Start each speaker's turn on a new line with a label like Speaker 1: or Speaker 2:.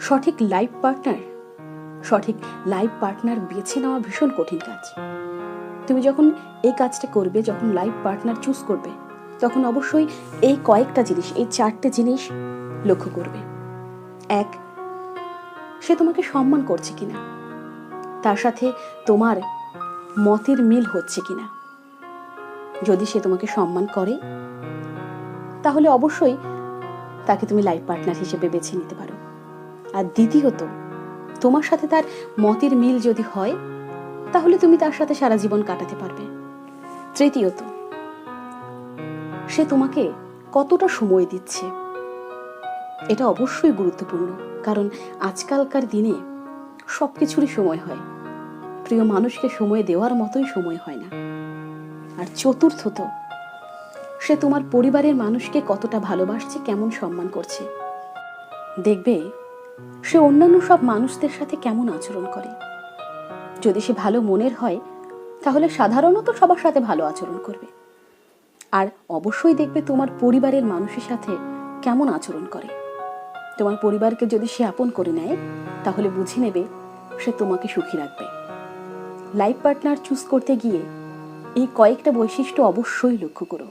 Speaker 1: সঠিক life partner বেছে নেওয়া ভীষণ কঠিন কাজ। তুমি যখন এই কাজটা করবে, যখন লাইফ পার্টনার চুজ করবে, তখন অবশ্যই এই কয়েকটা জিনিস, এই 4টে জিনিস লক্ষ্য করবে। 1, সে তোমাকে সম্মান করছে কিনা, তার সাথে তোমার মতের মিল হচ্ছে কিনা। যদি সে তোমাকে সম্মান করে তাহলে অবশ্যই তাকে তুমি লাইফ পার্টনার হিসেবে বেছে নিতে পারো। আর দ্বিতীয়ত, তোমার সাথে তার মতের মিল যদি হয় তাহলে তুমি তার সাথে সারা জীবন কাটাতে পারবে। তৃতীয়ত, সে তোমাকে কতটা সময় দিচ্ছে, এটা অবশ্যই গুরুত্বপূর্ণ, কারণ আজকালকার দিনে সবকিছুরই সময় হয়, প্রিয় মানুষকে সময় দেওয়ার মতোই সময় হয় না। আর চতুর্থত, সে তোমার পরিবারের মানুষকে কতটা ভালোবাসছে, কেমন সম্মান করছে। দেখবে সে অন্যান্য সব মানুষদের সাথে কেমন আচরণ করে। যদি সে ভালো মনের হয় তাহলে সাধারণত সবার সাথে ভালো আচরণ করবে। আর অবশ্যই দেখবে তোমার পরিবারের মানুষের সাথে কেমন আচরণ করে। তোমার পরিবারকে যদি সে আপন করে নেয় তাহলে বুঝে নেবে সে তোমাকে সুখী রাখবে। লাইফ পার্টনার চুজ করতে গিয়ে এই কয়েকটা বৈশিষ্ট্য অবশ্যই লক্ষ্য করো।